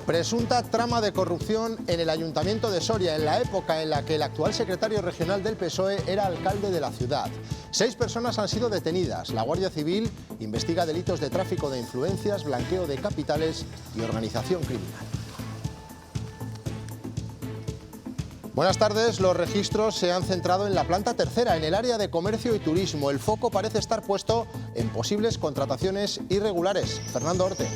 Presunta trama de corrupción en el Ayuntamiento de Soria, en la época en la que el actual secretario regional del PSOE era alcalde de la ciudad. 6 personas han sido detenidas. La Guardia Civil investiga delitos de tráfico de influencias, blanqueo de capitales y organización criminal. Buenas tardes. Los registros se han centrado en la planta tercera, en el área de comercio y turismo. El foco parece estar puesto en posibles contrataciones irregulares. Fernando Orte.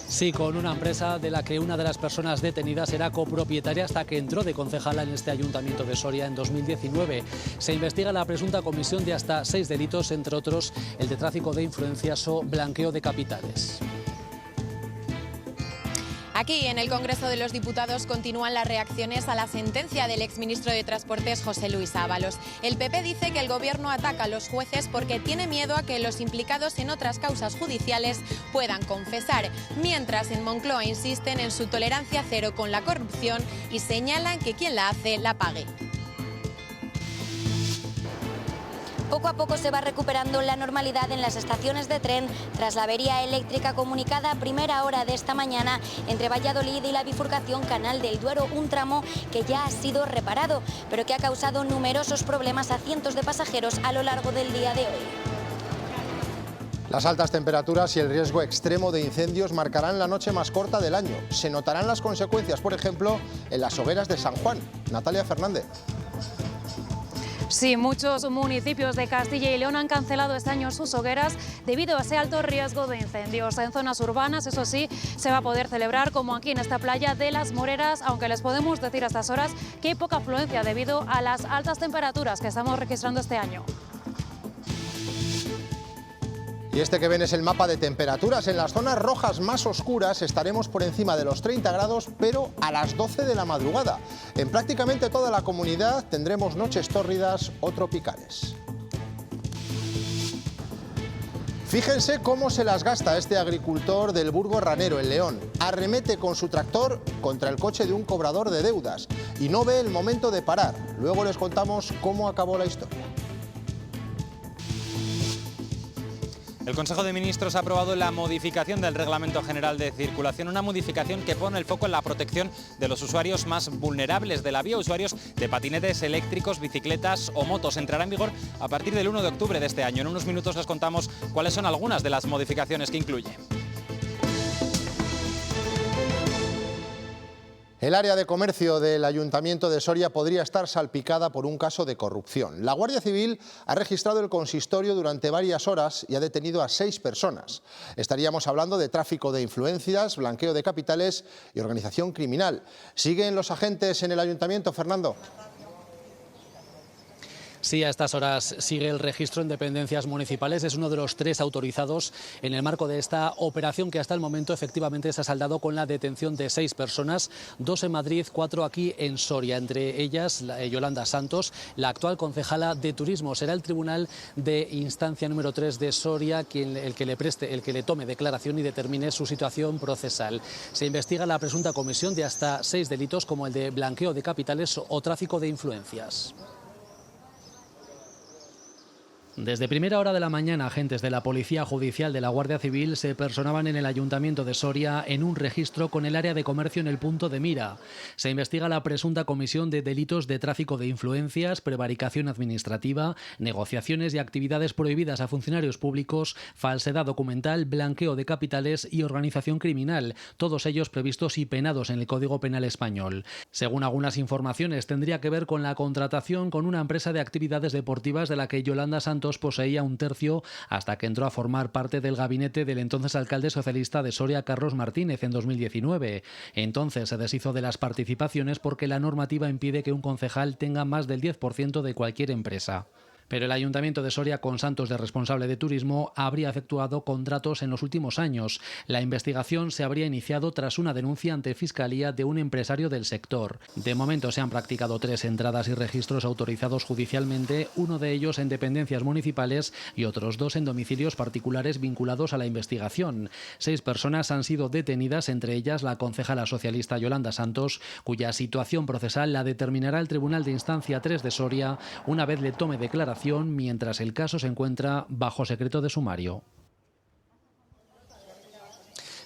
Sí, con una empresa de la que una de las personas detenidas era copropietaria hasta que entró de concejala en este Ayuntamiento de Soria en 2019. Se investiga la presunta comisión de hasta 6 delitos, entre otros el de tráfico de influencias o blanqueo de capitales. Aquí, en el Congreso de los Diputados, continúan las reacciones a la sentencia del exministro de Transportes, José Luis Ábalos. El PP dice que el Gobierno ataca a los jueces porque tiene miedo a que los implicados en otras causas judiciales puedan confesar, mientras en Moncloa insisten en su tolerancia cero con la corrupción y señalan que quien la hace, la pague. Poco a poco se va recuperando la normalidad en las estaciones de tren tras la avería eléctrica comunicada a primera hora de esta mañana entre Valladolid y la bifurcación Canal del Duero, un tramo que ya ha sido reparado, pero que ha causado numerosos problemas a cientos de pasajeros a lo largo del día de hoy. Las altas temperaturas y el riesgo extremo de incendios marcarán la noche más corta del año. Se notarán las consecuencias, por ejemplo, en las hogueras de San Juan. Natalia Fernández. Sí, muchos municipios de Castilla y León han cancelado este año sus hogueras debido a ese alto riesgo de incendios. En zonas urbanas, eso sí, se va a poder celebrar como aquí en esta playa de Las Moreras, aunque les podemos decir a estas horas que hay poca afluencia debido a las altas temperaturas que estamos registrando este año. Y este que ven es el mapa de temperaturas. En las zonas rojas más oscuras estaremos por encima de los 30 grados, pero a las 12 de la madrugada. En prácticamente toda la comunidad tendremos noches tórridas o tropicales. Fíjense cómo se las gasta este agricultor del Burgo Ranero, en León. Arremete con su tractor contra el coche de un cobrador de deudas y no ve el momento de parar. Luego les contamos cómo acabó la historia. El Consejo de Ministros ha aprobado la modificación del Reglamento General de Circulación, una modificación que pone el foco en la protección de los usuarios más vulnerables de la vía, usuarios de patinetes eléctricos, bicicletas o motos. Entrará en vigor a partir del 1 de octubre de este año. En unos minutos les contamos cuáles son algunas de las modificaciones que incluye. El área de comercio del Ayuntamiento de Soria podría estar salpicada por un caso de corrupción. La Guardia Civil ha registrado el consistorio durante varias horas y ha detenido a 6 personas. Estaríamos hablando de tráfico de influencias, blanqueo de capitales y organización criminal. ¿Siguen los agentes en el Ayuntamiento, Fernando? Sí, a estas horas sigue el registro en dependencias municipales. Es uno de los 3 autorizados en el marco de esta operación que hasta el momento efectivamente se ha saldado con la detención de 6 personas, 2 en Madrid, 4 aquí en Soria. Entre ellas, Yolanda Santos, la actual concejala de Turismo. Será el Tribunal de Instancia número 3 de Soria el que le tome declaración y determine su situación procesal. Se investiga la presunta comisión de hasta 6 delitos como el de blanqueo de capitales o tráfico de influencias. Desde primera hora de la mañana, agentes de la Policía Judicial de la Guardia Civil se personaban en el Ayuntamiento de Soria en un registro con el área de comercio en el punto de mira. Se investiga la presunta comisión de delitos de tráfico de influencias, prevaricación administrativa, negociaciones y actividades prohibidas a funcionarios públicos, falsedad documental, blanqueo de capitales y organización criminal, todos ellos previstos y penados en el Código Penal español. Según algunas informaciones, tendría que ver con la contratación con una empresa de actividades deportivas de la que Yolanda Santos poseía un tercio hasta que entró a formar parte del gabinete del entonces alcalde socialista de Soria, Carlos Martínez, en 2019. Entonces se deshizo de las participaciones porque la normativa impide que un concejal tenga más del 10% de cualquier empresa. Pero el Ayuntamiento de Soria, con Santos de responsable de turismo, habría efectuado contratos en los últimos años. La investigación se habría iniciado tras una denuncia ante Fiscalía de un empresario del sector. De momento se han practicado 3 entradas y registros autorizados judicialmente, uno de ellos en dependencias municipales y otros 2 en domicilios particulares vinculados a la investigación. 6 personas han sido detenidas, entre ellas la concejala socialista Yolanda Santos, cuya situación procesal la determinará el Tribunal de Instancia 3 de Soria una vez le tome declaración, mientras el caso se encuentra bajo secreto de sumario.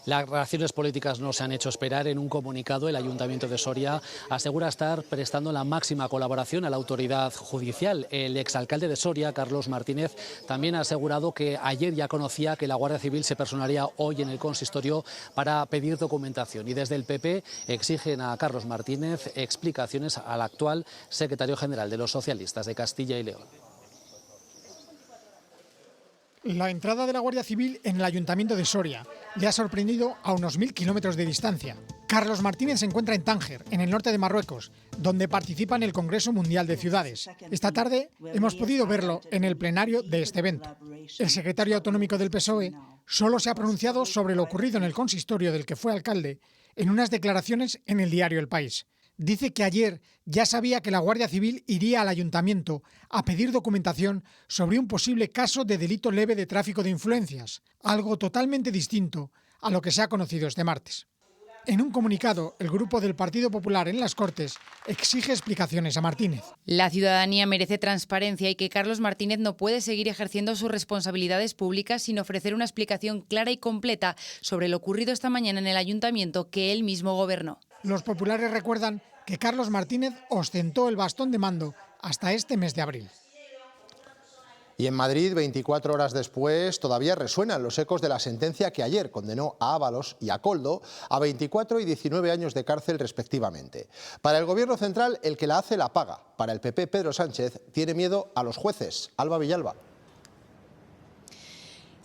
Las reacciones políticas no se han hecho esperar. En un comunicado, el Ayuntamiento de Soria asegura estar prestando la máxima colaboración a la autoridad judicial. El exalcalde de Soria, Carlos Martínez, también ha asegurado que ayer ya conocía que la Guardia Civil se personaría hoy en el consistorio para pedir documentación. Y desde el PP exigen a Carlos Martínez explicaciones al actual secretario general de los socialistas de Castilla y León. La entrada de la Guardia Civil en el Ayuntamiento de Soria le ha sorprendido a unos 1000 kilómetros de distancia. Carlos Martínez se encuentra en Tánger, en el norte de Marruecos, donde participa en el Congreso Mundial de Ciudades. Esta tarde hemos podido verlo en el plenario de este evento. El secretario autonómico del PSOE solo se ha pronunciado sobre lo ocurrido en el consistorio del que fue alcalde en unas declaraciones en el diario El País. Dice que ayer ya sabía que la Guardia Civil iría al ayuntamiento a pedir documentación sobre un posible caso de delito leve de tráfico de influencias, algo totalmente distinto a lo que se ha conocido este martes. En un comunicado, el grupo del Partido Popular en las Cortes exige explicaciones a Martínez. La ciudadanía merece transparencia y que Carlos Martínez no puede seguir ejerciendo sus responsabilidades públicas sin ofrecer una explicación clara y completa sobre lo ocurrido esta mañana en el ayuntamiento que él mismo gobernó. Los populares recuerdan que Carlos Martínez ostentó el bastón de mando hasta este mes de abril. Y en Madrid, 24 horas después, todavía resuenan los ecos de la sentencia que ayer condenó a Ábalos y a Koldo a 24 y 19 años de cárcel respectivamente. Para el Gobierno central, el que la hace la paga. Para el PP, Pedro Sánchez tiene miedo a los jueces. Alba Villalba.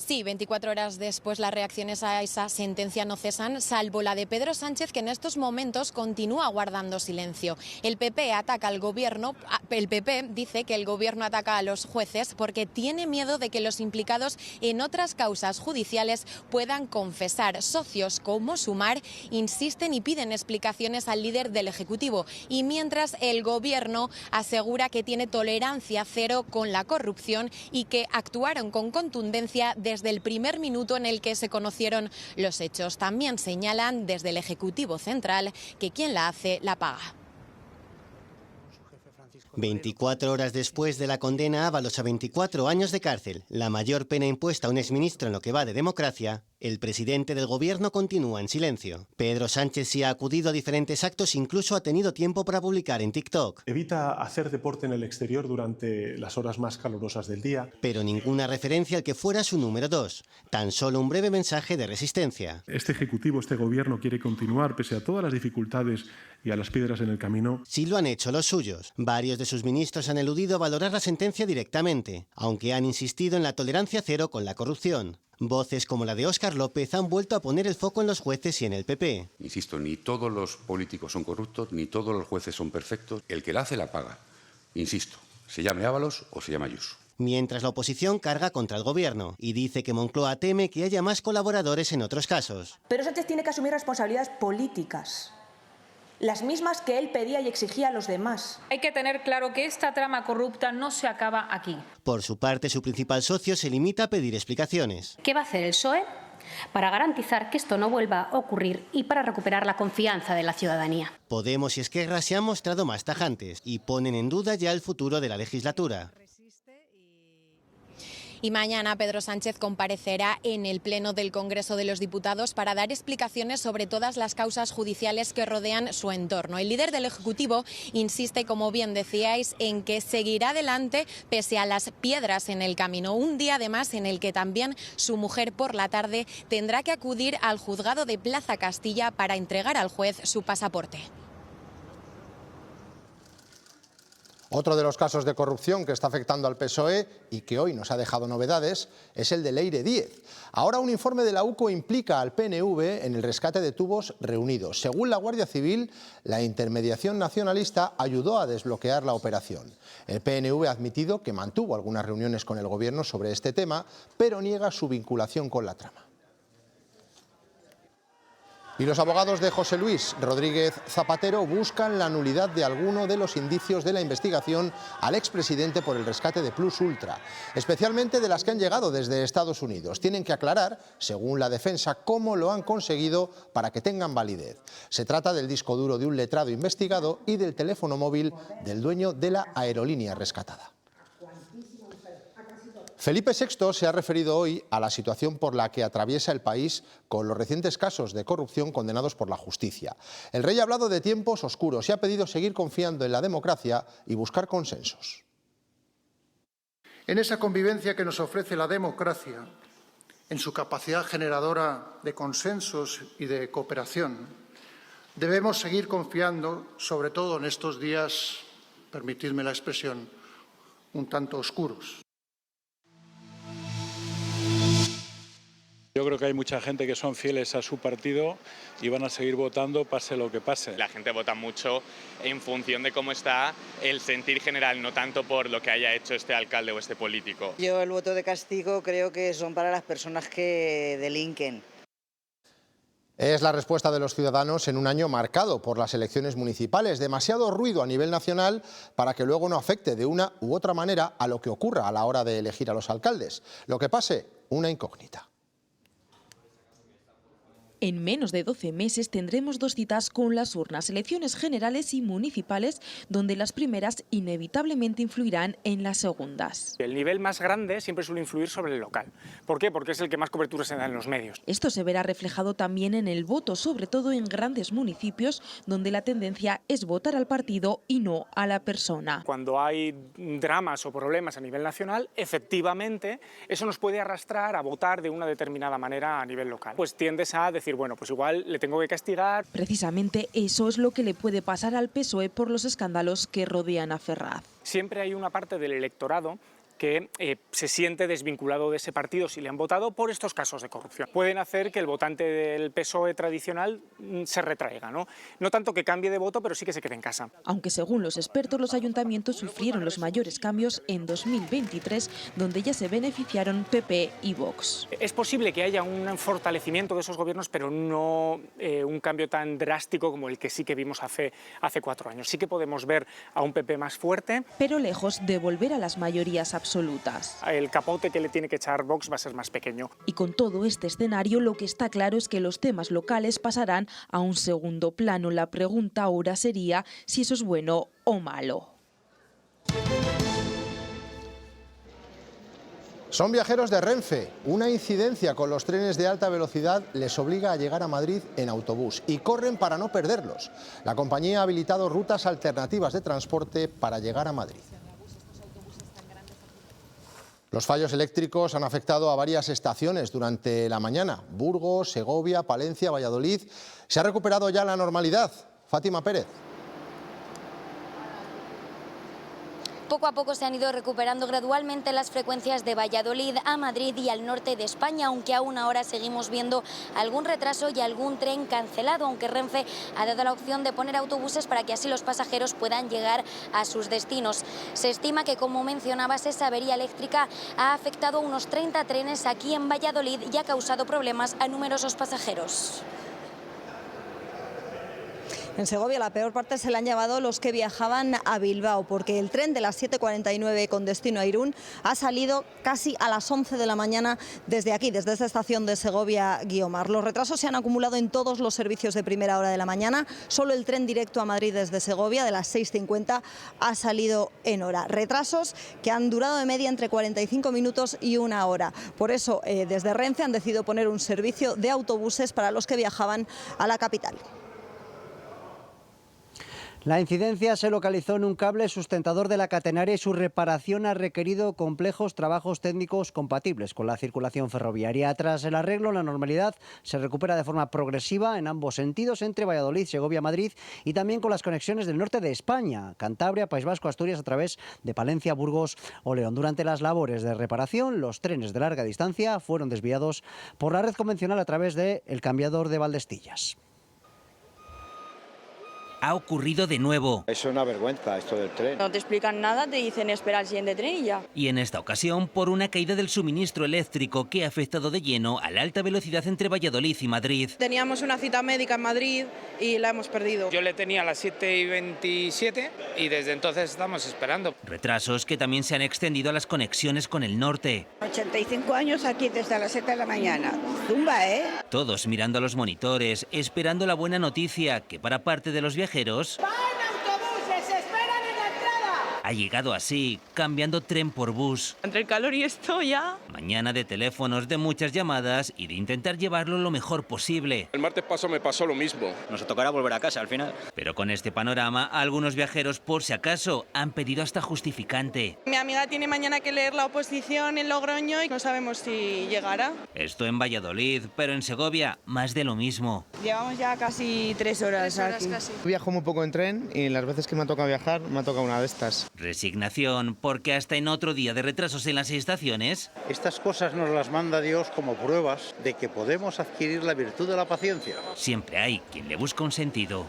Sí, 24 horas después las reacciones a esa sentencia no cesan, salvo la de Pedro Sánchez, que en estos momentos continúa guardando silencio. El PP ataca al gobierno, el PP dice que el gobierno ataca a los jueces porque tiene miedo de que los implicados en otras causas judiciales puedan confesar. Socios como Sumar insisten y piden explicaciones al líder del Ejecutivo. Y mientras el gobierno asegura que tiene tolerancia cero con la corrupción y que actuaron con contundencia desde el primer minuto en el que se conocieron los hechos. También señalan desde el Ejecutivo Central que quien la hace la paga. 24 horas después de la condena a Ábalos a 24 años de cárcel, la mayor pena impuesta a un exministro en lo que va de democracia, el presidente del gobierno continúa en silencio. Pedro Sánchez sí ha acudido a diferentes actos, incluso ha tenido tiempo para publicar en TikTok. Evita hacer deporte en el exterior durante las horas más calurosas del día. Pero ninguna referencia al que fuera su número 2, tan solo un breve mensaje de resistencia. Este Ejecutivo, este Gobierno quiere continuar pese a todas las dificultades y a las piedras en el camino. Sí lo han hecho los suyos. Varios de sus ministros han eludido valorar la sentencia directamente, aunque han insistido en la tolerancia cero con la corrupción. Voces como la de Óscar López han vuelto a poner el foco en los jueces y en el PP. Insisto, ni todos los políticos son corruptos, ni todos los jueces son perfectos. El que la hace la paga. Insisto, se llame Ábalos o se llame Ayuso. Mientras la oposición carga contra el gobierno y dice que Moncloa teme que haya más colaboradores en otros casos. Pedro Sánchez tiene que asumir responsabilidades políticas, las mismas que él pedía y exigía a los demás. Hay que tener claro que esta trama corrupta no se acaba aquí. Por su parte, su principal socio se limita a pedir explicaciones. ¿Qué va a hacer el PSOE para garantizar que esto no vuelva a ocurrir y para recuperar la confianza de la ciudadanía? Podemos y Esquerra se han mostrado más tajantes y ponen en duda ya el futuro de la legislatura. Y mañana Pedro Sánchez comparecerá en el Pleno del Congreso de los Diputados para dar explicaciones sobre todas las causas judiciales que rodean su entorno. El líder del Ejecutivo insiste, como bien decíais, en que seguirá adelante pese a las piedras en el camino. Un día además en el que también su mujer por la tarde tendrá que acudir al juzgado de Plaza Castilla para entregar al juez su pasaporte. Otro de los casos de corrupción que está afectando al PSOE y que hoy nos ha dejado novedades es el de Leire Díez. Ahora un informe de la UCO implica al PNV en el rescate de tubos reunidos. Según la Guardia Civil, la intermediación nacionalista ayudó a desbloquear la operación. El PNV ha admitido que mantuvo algunas reuniones con el gobierno sobre este tema, pero niega su vinculación con la trama. Y los abogados de José Luis Rodríguez Zapatero buscan la nulidad de alguno de los indicios de la investigación al expresidente por el rescate de Plus Ultra, especialmente de las que han llegado desde Estados Unidos. Tienen que aclarar, según la defensa, cómo lo han conseguido para que tengan validez. Se trata del disco duro de un letrado investigado y del teléfono móvil del dueño de la aerolínea rescatada. Felipe VI se ha referido hoy a la situación por la que atraviesa el país con los recientes casos de corrupción condenados por la justicia. El rey ha hablado de tiempos oscuros y ha pedido seguir confiando en la democracia y buscar consensos. En esa convivencia que nos ofrece la democracia, en su capacidad generadora de consensos y de cooperación, debemos seguir confiando, sobre todo en estos días, permitidme la expresión, un tanto oscuros. Yo creo que hay mucha gente que son fieles a su partido y van a seguir votando pase lo que pase. La gente vota mucho en función de cómo está el sentir general, no tanto por lo que haya hecho este alcalde o este político. Yo el voto de castigo creo que son para las personas que delinquen. Es la respuesta de los ciudadanos en un año marcado por las elecciones municipales. Demasiado ruido a nivel nacional para que luego no afecte de una u otra manera a lo que ocurra a la hora de elegir a los alcaldes. Lo que pase, una incógnita. En menos de 12 meses tendremos 2 citas con las urnas, elecciones generales y municipales, donde las primeras inevitablemente influirán en las segundas. El nivel más grande siempre suele influir sobre el local. ¿Por qué? Porque es el que más cobertura se da en los medios. Esto se verá reflejado también en el voto, sobre todo en grandes municipios, donde la tendencia es votar al partido y no a la persona. Cuando hay dramas o problemas a nivel nacional, efectivamente, eso nos puede arrastrar a votar de una determinada manera a nivel local. Pues tiendes a decir, bueno, pues igual le tengo que castigar. Precisamente eso es lo que le puede pasar al PSOE por los escándalos que rodean a Ferraz. Siempre hay una parte del electorado que se siente desvinculado de ese partido si le han votado por estos casos de corrupción. Pueden hacer que el votante del PSOE tradicional se retraiga, ¿no? No tanto que cambie de voto, pero sí que se quede en casa. Aunque según los expertos, los ayuntamientos sufrieron los mayores cambios en 2023, donde ya se beneficiaron PP y Vox. Es posible que haya un fortalecimiento de esos gobiernos, pero no un cambio tan drástico como el que sí que vimos hace 4 años. Sí que podemos ver a un PP más fuerte, pero lejos de volver a las mayorías absolutas. El capote que le tiene que echar Vox va a ser más pequeño. Y con todo este escenario, lo que está claro es que los temas locales pasarán a un segundo plano. La pregunta ahora sería si eso es bueno o malo. Son viajeros de Renfe. Una incidencia con los trenes de alta velocidad les obliga a llegar a Madrid en autobús y corren para no perderlos. La compañía ha habilitado rutas alternativas de transporte para llegar a Madrid. Los fallos eléctricos han afectado a varias estaciones durante la mañana. Burgos, Segovia, Palencia, Valladolid. ¿Se ha recuperado ya la normalidad? Fátima Pérez. Poco a poco se han ido recuperando gradualmente las frecuencias de Valladolid a Madrid y al norte de España, aunque aún ahora seguimos viendo algún retraso y algún tren cancelado, aunque Renfe ha dado la opción de poner autobuses para que así los pasajeros puedan llegar a sus destinos. Se estima que, como mencionabas, esa avería eléctrica ha afectado a unos 30 trenes aquí en Valladolid y ha causado problemas a numerosos pasajeros. En Segovia la peor parte se la han llevado los que viajaban a Bilbao, porque el tren de las 7:49 con destino a Irún ha salido casi a las 11 de la mañana desde aquí, desde esta estación de Segovia-Guiomar. Los retrasos se han acumulado en todos los servicios de primera hora de la mañana. Solo el tren directo a Madrid desde Segovia de las 6:50 ha salido en hora. Retrasos que han durado de media entre 45 minutos y 1 hora. Por eso, desde Renfe han decidido poner un servicio de autobuses para los que viajaban a la capital. La incidencia se localizó en un cable sustentador de la catenaria y su reparación ha requerido complejos trabajos técnicos compatibles con la circulación ferroviaria. Tras el arreglo, la normalidad se recupera de forma progresiva en ambos sentidos entre Valladolid, Segovia, Madrid y también con las conexiones del norte de España, Cantabria, País Vasco, Asturias a través de Palencia, Burgos o León. Durante las labores de reparación, los trenes de larga distancia fueron desviados por la red convencional a través del cambiador de Valdestillas. Ha ocurrido de nuevo. Es una vergüenza esto del tren. No te explican nada, te dicen espera el siguiente tren y ya. Y en esta ocasión por una caída del suministro eléctrico que ha afectado de lleno a la alta velocidad entre Valladolid y Madrid. Teníamos una cita médica en Madrid y la hemos perdido. Yo le tenía a las 7:27 y desde entonces estamos esperando. Retrasos que también se han extendido a las conexiones con el norte. 85 años aquí desde las 7 de la mañana. Zumba, ¿eh? Todos mirando a los monitores, esperando la buena noticia que para parte de los viajeros... ¡Van autobuses! ¡Esperan en la entrada! Ha llegado así, cambiando tren por bus. Entre el calor y esto ya... Mañana de teléfonos, de muchas llamadas y de intentar llevarlo lo mejor posible. El martes pasado me pasó lo mismo. Nos tocará volver a casa al final. Pero con este panorama, algunos viajeros, por si acaso, han pedido hasta justificante. Mi amiga tiene mañana que leer la oposición en Logroño y no sabemos si llegará. Esto en Valladolid, pero en Segovia, más de lo mismo. Llevamos ya casi 3 horas aquí. Viajo muy poco en tren y las veces que me ha tocado viajar, me ha tocado una de estas. Resignación, porque hasta en otro día de retrasos en las estaciones... Estas cosas nos las manda Dios como pruebas de que podemos adquirir la virtud de la paciencia. Siempre hay quien le busca un sentido.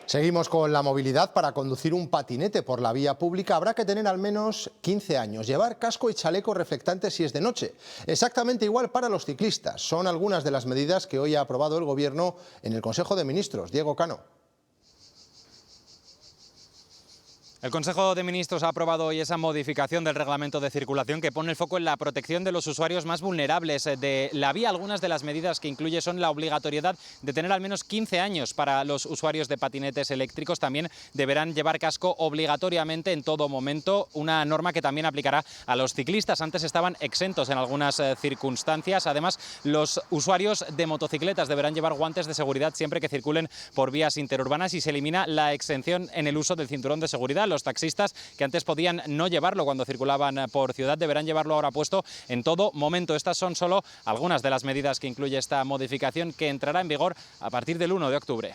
Seguimos con la movilidad. Para conducir un patinete por la vía pública habrá que tener al menos 15 años, llevar casco y chaleco reflectante si es de noche. Exactamente igual para los ciclistas. Son algunas de las medidas que hoy ha aprobado el Gobierno en el Consejo de Ministros. Diego Cano. El Consejo de Ministros ha aprobado hoy esa modificación del reglamento de circulación que pone el foco en la protección de los usuarios más vulnerables de la vía. Algunas de las medidas que incluye son la obligatoriedad de tener al menos 15 años para los usuarios de patinetes eléctricos. También deberán llevar casco obligatoriamente en todo momento, una norma que también aplicará a los ciclistas. Antes estaban exentos en algunas circunstancias. Además, los usuarios de motocicletas deberán llevar guantes de seguridad siempre que circulen por vías interurbanas y se elimina la exención en el uso del cinturón de seguridad. Los taxistas que antes podían no llevarlo cuando circulaban por ciudad deberán llevarlo ahora puesto en todo momento. Estas son solo algunas de las medidas que incluye esta modificación que entrará en vigor a partir del 1 de octubre.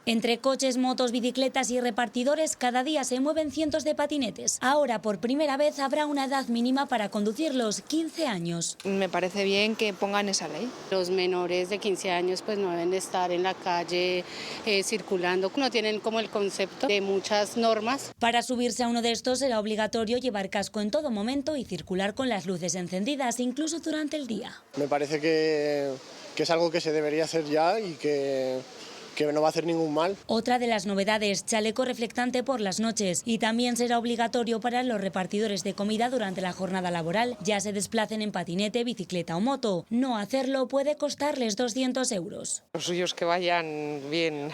Entre coches, motos, bicicletas y repartidores, cada día se mueven cientos de patinetes. Ahora, por primera vez, habrá una edad mínima para conducirlos, 15 años. Me parece bien que pongan esa ley. Los menores de 15 años pues no deben estar en la calle circulando. No tienen como el concepto de muchas normas. Para subirse a uno de estos será obligatorio llevar casco en todo momento y circular con las luces encendidas, incluso durante el día. Me parece que es algo que se debería hacer ya y que no va a hacer ningún mal. Otra de las novedades, chaleco reflectante por las noches, y también será obligatorio para los repartidores de comida durante la jornada laboral, ya se desplacen en patinete, bicicleta o moto. No hacerlo puede costarles 200 euros. Los suyos que vayan bien,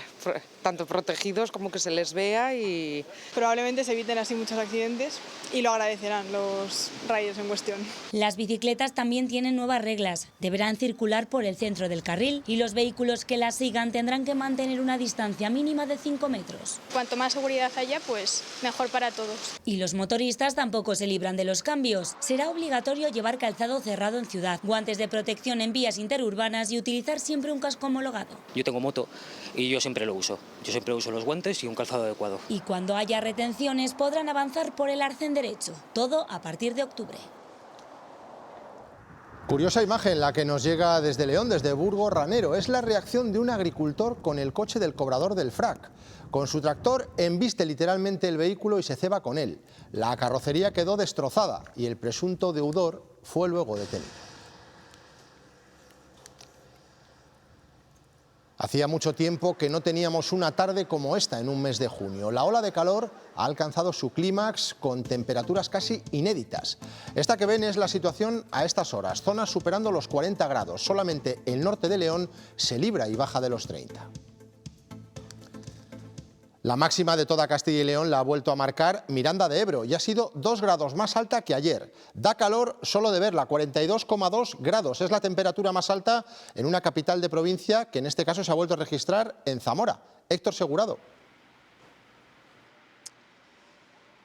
tanto protegidos como que se les vea y... Probablemente se eviten así muchos accidentes y lo agradecerán los riders en cuestión. Las bicicletas también tienen nuevas reglas. Deberán circular por el centro del carril y los vehículos que las sigan tendrán que mantener una distancia mínima de 5 metros. Cuanto más seguridad haya, pues mejor para todos. Y los motoristas tampoco se libran de los cambios. Será obligatorio llevar calzado cerrado en ciudad, guantes de protección en vías interurbanas y utilizar siempre un casco homologado. Yo tengo moto y yo siempre lo uso. Yo siempre uso los guantes y un calzado adecuado. Y cuando haya retenciones podrán avanzar por el arcén derecho. Todo a partir de octubre. Curiosa imagen la que nos llega desde León, desde Burgos Ranero. Es la reacción de un agricultor con el coche del cobrador del FRAC. Con su tractor embiste literalmente el vehículo y se ceba con él. La carrocería quedó destrozada y el presunto deudor fue luego detenido. Hacía mucho tiempo que no teníamos una tarde como esta en un mes de junio. La ola de calor ha alcanzado su clímax con temperaturas casi inéditas. Esta que ven es la situación a estas horas. Zonas superando los 40 grados. Solamente el norte de León se libra y baja de los 30. La máxima de toda Castilla y León la ha vuelto a marcar Miranda de Ebro y ha sido 2 grados más alta que ayer. Da calor solo de verla, 42,2 grados. Es la temperatura más alta en una capital de provincia que en este caso se ha vuelto a registrar en Zamora. Héctor Segurado.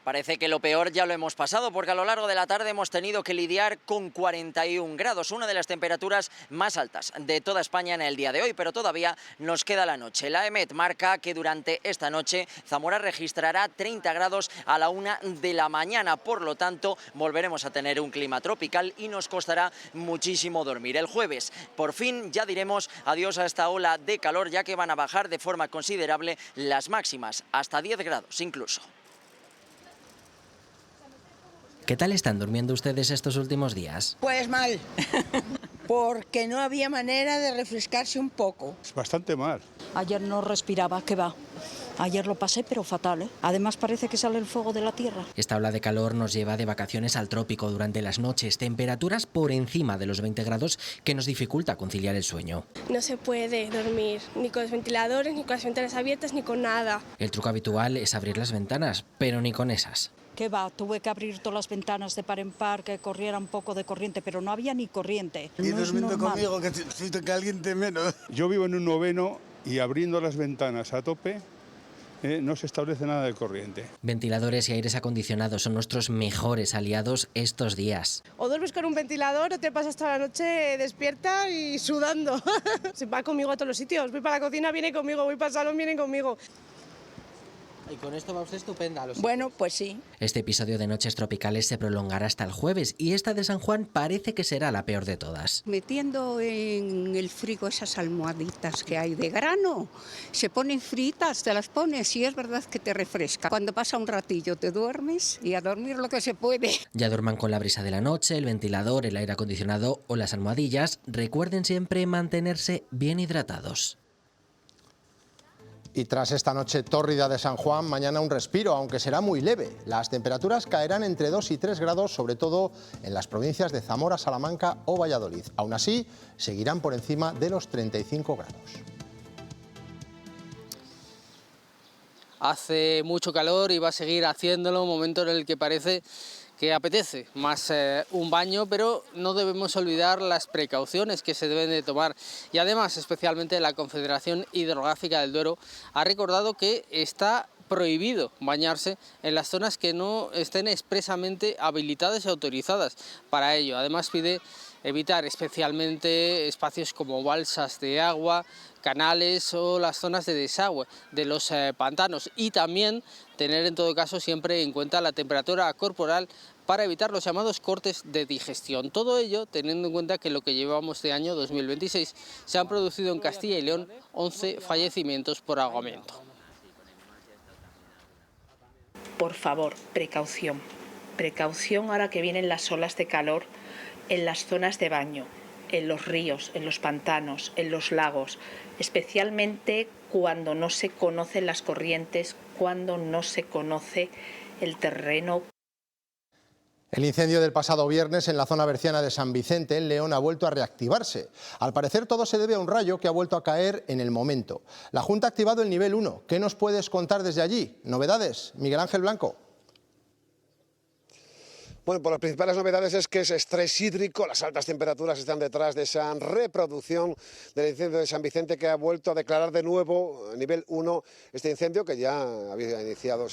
Parece que lo peor ya lo hemos pasado porque a lo largo de la tarde hemos tenido que lidiar con 41 grados, una de las temperaturas más altas de toda España en el día de hoy, pero todavía nos queda la noche. La EMET marca que durante esta noche Zamora registrará 30 grados a la 1 de la mañana, por lo tanto volveremos a tener un clima tropical y nos costará muchísimo dormir. El jueves por fin ya diremos adiós a esta ola de calor, ya que van a bajar de forma considerable las máximas, hasta 10 grados incluso. ¿Qué tal están durmiendo ustedes estos últimos días? Pues mal, porque no había manera de refrescarse un poco. Bastante mal. Ayer no respiraba, ¿qué va? Ayer lo pasé, pero fatal, ¿eh? Además parece que sale el fuego de la tierra. Esta ola de calor nos lleva de vacaciones al trópico durante las noches, temperaturas por encima de los 20 grados que nos dificulta conciliar el sueño. No se puede dormir ni con los ventiladores, ni con las ventanas abiertas, ni con nada. El truco habitual es abrir las ventanas, pero ni con esas. ¿Qué va? Tuve que abrir todas las ventanas de par en par, que corriera un poco de corriente, pero no había ni corriente. Y durmiendo conmigo, que estoy caliente menos. Yo vivo en un noveno y abriendo las ventanas a tope, no se establece nada de corriente. Ventiladores y aires acondicionados son nuestros mejores aliados estos días. O duermes con un ventilador o te pasas toda la noche despierta y sudando. Se va conmigo a todos los sitios. Voy para la cocina, viene conmigo. Voy para el salón, viene conmigo. Y con esto va usted estupenda. Bueno, pues sí. Este episodio de noches tropicales se prolongará hasta el jueves y esta de San Juan parece que será la peor de todas. Metiendo en el frigo esas almohaditas que hay de grano, se ponen fritas, te las pones y es verdad que te refresca. Cuando pasa un ratillo te duermes y a dormir lo que se puede. Ya duerman con la brisa de la noche, el ventilador, el aire acondicionado o las almohadillas. Recuerden siempre mantenerse bien hidratados. Y tras esta noche tórrida de San Juan, mañana un respiro, aunque será muy leve. Las temperaturas caerán entre 2 y 3 grados, sobre todo en las provincias de Zamora, Salamanca o Valladolid. Aún así, seguirán por encima de los 35 grados. Hace mucho calor y va a seguir haciéndolo, un momento en el que parece que apetece más un baño, pero no debemos olvidar las precauciones que se deben de tomar. Y además, especialmente la Confederación Hidrográfica del Duero ha recordado que está prohibido bañarse en las zonas que no estén expresamente habilitadas y autorizadas para ello. Además, pide evitar especialmente espacios como balsas de agua, canales o las zonas de desagüe de los pantanos, y también tener en todo caso siempre en cuenta la temperatura corporal para evitar los llamados cortes de digestión. Todo ello teniendo en cuenta que lo que llevamos de año 2026 se han producido en Castilla y León 11 fallecimientos por ahogamiento. Por favor, precaución. Precaución ahora que vienen las olas de calor en las zonas de baño, en los ríos, en los pantanos, en los lagos, especialmente cuando no se conocen las corrientes, cuando no se conoce el terreno. El incendio del pasado viernes en la zona berciana de San Vicente, en León, ha vuelto a reactivarse. Al parecer todo se debe a un rayo que ha vuelto a caer en el momento. La Junta ha activado el nivel 1. ¿Qué nos puedes contar desde allí? ¿Novedades? Miguel Ángel Blanco. Bueno, pues las principales novedades es que es estrés hídrico, las altas temperaturas están detrás de esa reproducción del incendio de San Vicente, que ha vuelto a declarar de nuevo nivel 1 este incendio, que ya se había iniciado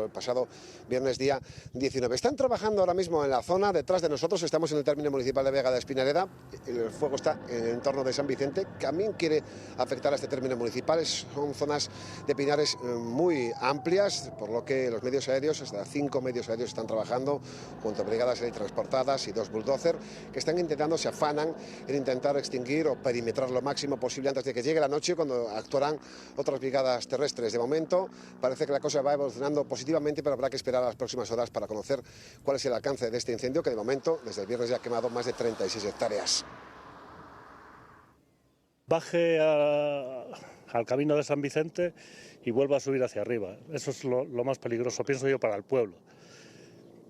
el pasado viernes día 19. Están trabajando ahora mismo en la zona, detrás de nosotros estamos en el término municipal de Vega de Espinareda, el fuego está en el entorno de San Vicente, que también quiere afectar a este término municipal. Son zonas de pinares muy amplias, por lo que los medios aéreos, hasta 5 medios aéreos están trabajando, junto brigadas transportadas y 2 bulldozer que están intentando, se afanan en intentar extinguir o perimetrar lo máximo posible antes de que llegue la noche, cuando actuarán otras brigadas terrestres. De momento parece que la cosa va evolucionando positivamente, pero habrá que esperar a las próximas horas para conocer cuál es el alcance de este incendio, que de momento desde el viernes ya ha quemado más de 36 hectáreas. Baje al camino de San Vicente y vuelva a subir hacia arriba. Eso es lo más peligroso, pienso yo, para el pueblo.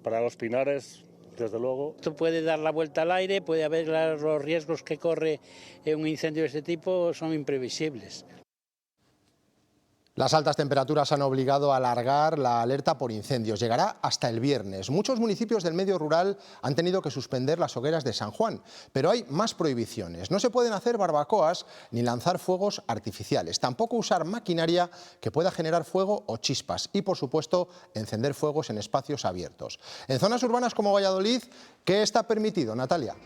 Para los pinares, desde luego. Esto puede dar la vuelta al aire, puede haber los riesgos que corre un incendio de este tipo, son imprevisibles. Las altas temperaturas han obligado a alargar la alerta por incendios. Llegará hasta el viernes. Muchos municipios del medio rural han tenido que suspender las hogueras de San Juan, pero hay más prohibiciones. No se pueden hacer barbacoas ni lanzar fuegos artificiales. Tampoco usar maquinaria que pueda generar fuego o chispas. Y, por supuesto, encender fuegos en espacios abiertos. En zonas urbanas como Valladolid, ¿qué está permitido, Natalia?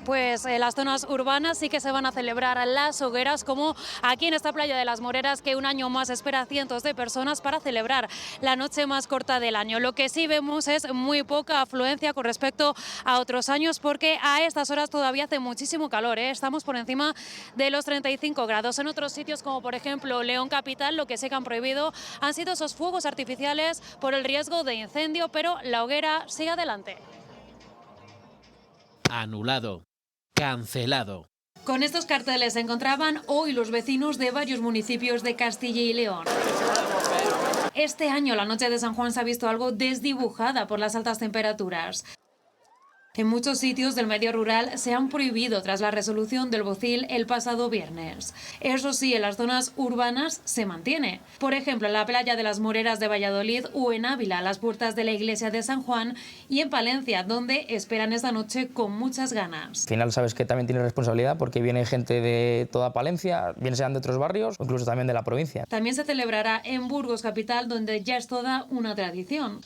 Pues en las zonas urbanas sí que se van a celebrar las hogueras, como aquí en esta playa de las Moreras, que un año más espera a cientos de personas para celebrar la noche más corta del año. Lo que sí vemos es muy poca afluencia con respecto a otros años, porque a estas horas todavía hace muchísimo calor, ¿eh? Estamos por encima de los 35 grados. En otros sitios, como por ejemplo León Capital, lo que sí que han prohibido han sido esos fuegos artificiales por el riesgo de incendio, pero la hoguera sigue adelante. Anulado. Cancelado. Con estos carteles se encontraban hoy los vecinos de varios municipios de Castilla y León. Este año la noche de San Juan se ha visto algo desdibujada por las altas temperaturas. En muchos sitios del medio rural se han prohibido tras la resolución del Bocil el pasado viernes. Eso sí, en las zonas urbanas se mantiene. Por ejemplo, en la playa de las Moreras de Valladolid o en Ávila, a las puertas de la iglesia de San Juan, y en Palencia, donde esperan esta noche con muchas ganas. Al final sabes que también tienes responsabilidad porque viene gente de toda Palencia, bien sean de otros barrios o incluso también de la provincia. También se celebrará en Burgos capital, donde ya es toda una tradición.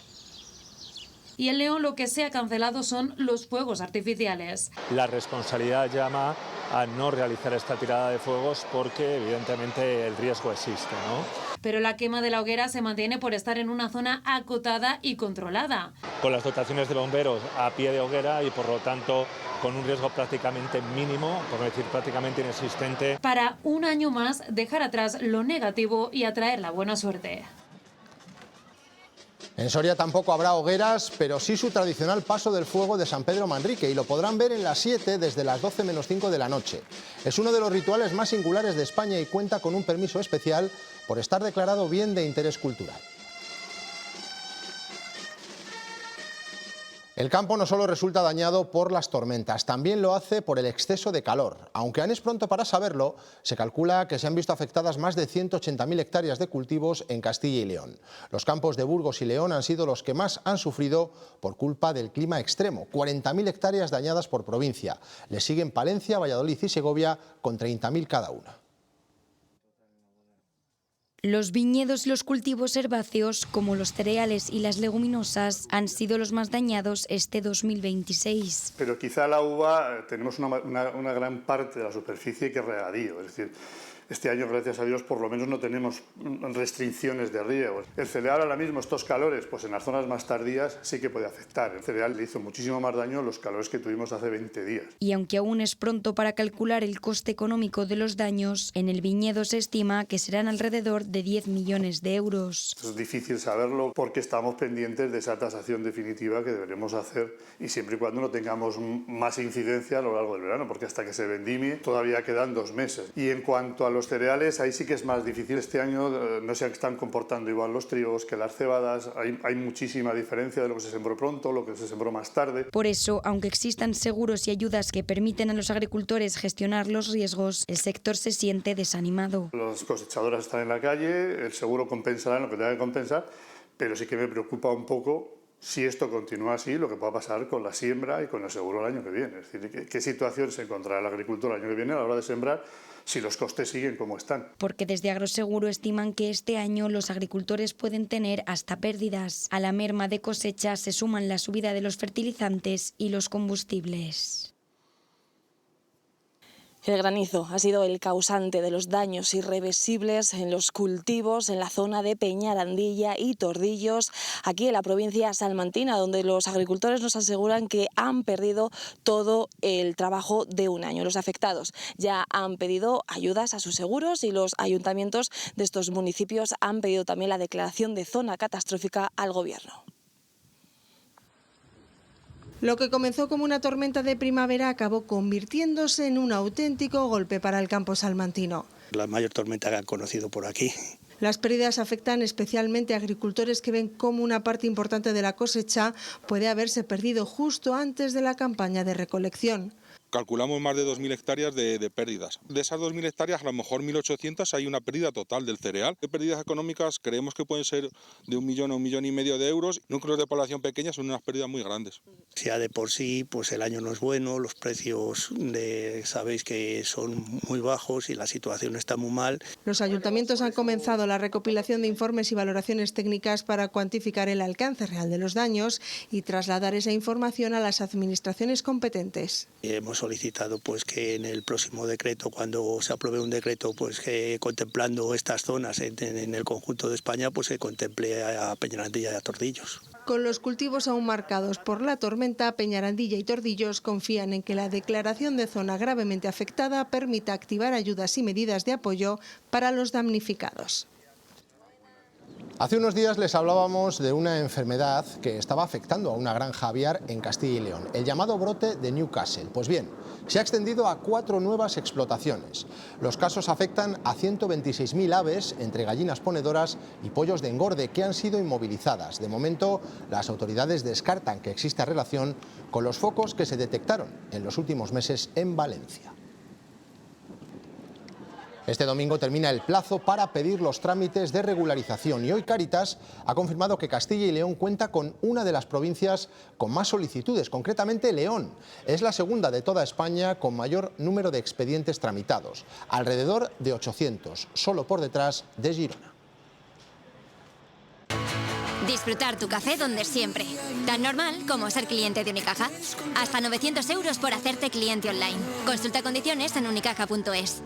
Y en León lo que se ha cancelado son los fuegos artificiales. La responsabilidad llama a no realizar esta tirada de fuegos porque evidentemente el riesgo existe, ¿no? Pero la quema de la hoguera se mantiene por estar en una zona acotada y controlada. Con las dotaciones de bomberos a pie de hoguera y por lo tanto con un riesgo prácticamente mínimo, por no decir prácticamente inexistente. Para un año más dejar atrás lo negativo y atraer la buena suerte. En Soria tampoco habrá hogueras, pero sí su tradicional paso del fuego de San Pedro Manrique, y lo podrán ver en las 7 desde las 12 menos 5 de la noche. Es uno de los rituales más singulares de España y cuenta con un permiso especial por estar declarado bien de interés cultural. El campo no solo resulta dañado por las tormentas, también lo hace por el exceso de calor. Aunque aún es pronto para saberlo, se calcula que se han visto afectadas más de 180.000 hectáreas de cultivos en Castilla y León. Los campos de Burgos y León han sido los que más han sufrido por culpa del clima extremo. 40.000 hectáreas dañadas por provincia. Le siguen Palencia, Valladolid y Segovia con 30.000 cada una. Los viñedos y los cultivos herbáceos, como los cereales y las leguminosas, han sido los más dañados este 2026. Pero quizá la uva tenemos una gran parte de la superficie que es regadío, es decir, este año, gracias a Dios, por lo menos no tenemos restricciones de riego. El cereal ahora mismo, estos calores, pues en las zonas más tardías sí que puede afectar. El cereal le hizo muchísimo más daño los calores que tuvimos hace 20 días. Y aunque aún es pronto para calcular el coste económico de los daños, en el viñedo se estima que serán alrededor de 10 millones de euros. Es difícil saberlo porque estamos pendientes de esa tasación definitiva que deberemos hacer, y siempre y cuando no tengamos más incidencia a lo largo del verano, porque hasta que se vendimie todavía quedan 2 meses. Y en cuanto a los cereales, ahí sí que es más difícil. Este año no se están comportando igual los trigos que las cebadas. Hay muchísima diferencia de lo que se sembró pronto, lo que se sembró más tarde. Por eso, aunque existan seguros y ayudas que permiten a los agricultores gestionar los riesgos, el sector se siente desanimado. Las cosechadoras están en la calle, el seguro compensará en lo que tenga que compensar, pero sí que me preocupa un poco si esto continúa así, lo que pueda pasar con la siembra y con el seguro el año que viene. Es decir, ¿qué situación se encontrará el agricultor el año que viene a la hora de sembrar si los costes siguen como están? Porque desde Agroseguro estiman que este año los agricultores pueden tener hasta pérdidas. A la merma de cosecha se suman la subida de los fertilizantes y los combustibles. El granizo ha sido el causante de los daños irreversibles en los cultivos en la zona de Peñarandilla y Tordillos, aquí en la provincia salmantina, donde los agricultores nos aseguran que han perdido todo el trabajo de un año. Los afectados ya han pedido ayudas a sus seguros y los ayuntamientos de estos municipios han pedido también la declaración de zona catastrófica al Gobierno. Lo que comenzó como una tormenta de primavera acabó convirtiéndose en un auténtico golpe para el campo salmantino. La mayor tormenta que han conocido por aquí. Las pérdidas afectan especialmente a agricultores que ven cómo una parte importante de la cosecha puede haberse perdido justo antes de la campaña de recolección. Calculamos más de 2.000 hectáreas de pérdidas. De esas 2.000 hectáreas, a lo mejor 1.800 hay una pérdida total del cereal. De pérdidas económicas creemos que pueden ser de 1 millón a 1,5 millones de euros. Núcleos de población pequeñas son unas pérdidas muy grandes. Ya de por sí, pues el año no es bueno, los precios sabéis que son muy bajos y la situación está muy mal. Los ayuntamientos han comenzado la recopilación de informes y valoraciones técnicas para cuantificar el alcance real de los daños y trasladar esa información a las administraciones competentes. Hemos solicitado pues que en el próximo decreto, cuando se apruebe un decreto, pues que contemplando estas zonas en el conjunto de España, pues se contemple a Peñarandilla y a Tordillos. Con los cultivos aún marcados por la tormenta, Peñarandilla y Tordillos confían en que la declaración de zona gravemente afectada permita activar ayudas y medidas de apoyo para los damnificados. Hace unos días les hablábamos de una enfermedad que estaba afectando a una granja aviar en Castilla y León, el llamado brote de Newcastle. Pues bien, se ha extendido a 4 nuevas explotaciones. Los casos afectan a 126.000 aves, entre gallinas ponedoras y pollos de engorde, que han sido inmovilizadas. De momento, las autoridades descartan que exista relación con los focos que se detectaron en los últimos meses en Valencia. Este domingo termina el plazo para pedir los trámites de regularización y hoy Cáritas ha confirmado que Castilla y León cuenta con una de las provincias con más solicitudes, concretamente León. Es la segunda de toda España con mayor número de expedientes tramitados, alrededor de 800, solo por detrás de Girona. Disfrutar tu café donde siempre. Tan normal como ser cliente de Unicaja. Hasta 900 € por hacerte cliente online. Consulta condiciones en unicaja.es.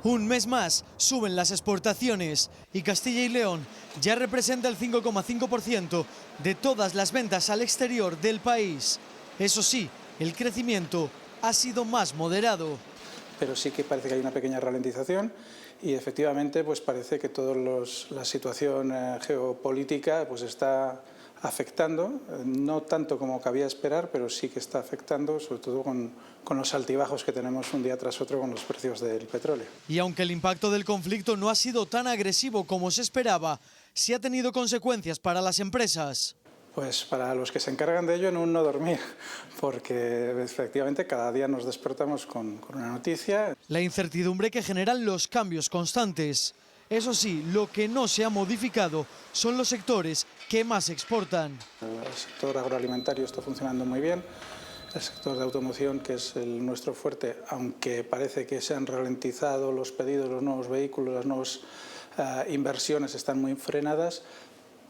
Un mes más suben las exportaciones y Castilla y León ya representa el 5,5% de todas las ventas al exterior del país. Eso sí, el crecimiento ha sido más moderado. Pero sí que parece que hay una pequeña ralentización y efectivamente pues parece que toda la situación geopolítica pues está afectando, no tanto como cabía esperar, pero sí que está afectando, sobre todo con los altibajos que tenemos un día tras otro con los precios del petróleo. Y aunque el impacto del conflicto no ha sido tan agresivo como se esperaba, sí ha tenido consecuencias para las empresas. Pues para los que se encargan de ello, en un no dormir, porque efectivamente cada día nos despertamos con una noticia. La incertidumbre que generan los cambios constantes. Eso sí, lo que no se ha modificado son los sectores que más exportan. El sector agroalimentario está funcionando muy bien. El sector de automoción, que es nuestro fuerte, aunque parece que se han ralentizado los pedidos, los nuevos vehículos, las nuevas inversiones están muy frenadas,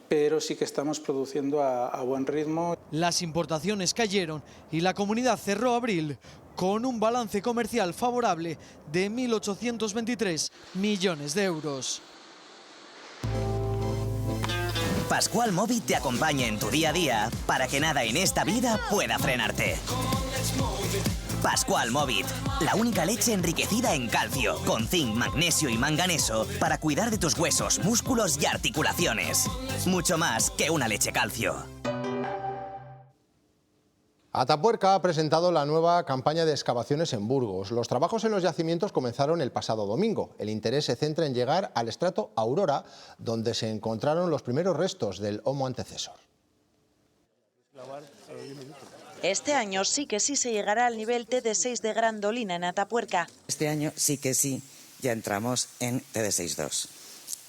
pero sí que estamos produciendo a buen ritmo. Las importaciones cayeron y la comunidad cerró abril con un balance comercial favorable de 1.823 millones de euros. Pascual Móvil te acompaña en tu día a día para que nada en esta vida pueda frenarte. Pascual Móvil, la única leche enriquecida en calcio, con zinc, magnesio y manganeso para cuidar de tus huesos, músculos y articulaciones. Mucho más que una leche calcio. Atapuerca ha presentado la nueva campaña de excavaciones en Burgos. Los trabajos en los yacimientos comenzaron el pasado domingo. El interés se centra en llegar al estrato Aurora, donde se encontraron los primeros restos del Homo antecesor. Este año sí que sí se llegará al nivel TD6 de Grandolina en Atapuerca. Este año sí que sí, ya entramos en TD6-2.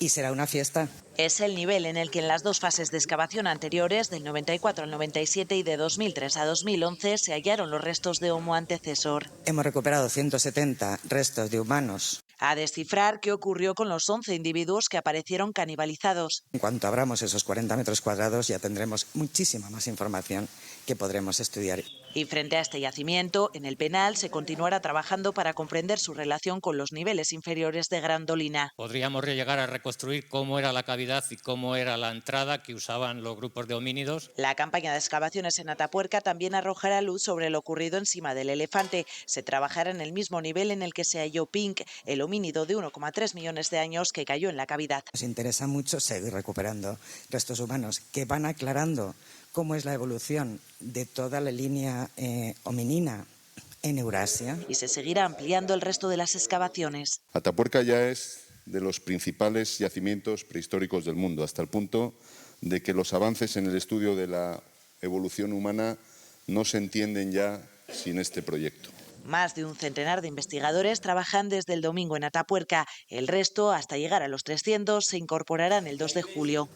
Y será una fiesta. Es el nivel en el que en las dos fases de excavación anteriores, del 94 al 97 y de 2003 a 2011, se hallaron los restos de Homo antecesor. Hemos recuperado 170 restos de humanos. A descifrar qué ocurrió con los 11 individuos que aparecieron canibalizados. En cuanto abramos esos 40 metros cuadrados ya tendremos muchísima más información que podremos estudiar. Y frente a este yacimiento, en el penal se continuará trabajando para comprender su relación con los niveles inferiores de Grandolina. Podríamos llegar a reconstruir cómo era la cavidad y cómo era la entrada que usaban los grupos de homínidos. La campaña de excavaciones en Atapuerca también arrojará luz sobre lo ocurrido encima del elefante. Se trabajará en el mismo nivel en el que se halló Pink, el homínido de 1,3 millones de años que cayó en la cavidad. Nos interesa mucho seguir recuperando restos humanos que van aclarando cómo es la evolución de toda la línea hominina en Eurasia. Y se seguirá ampliando el resto de las excavaciones. Atapuerca ya es de los principales yacimientos prehistóricos del mundo, hasta el punto de que los avances en el estudio de la evolución humana no se entienden ya sin este proyecto. Más de un centenar de investigadores trabajan desde el domingo en Atapuerca. El resto, hasta llegar a los 300, se incorporarán el 2 de julio.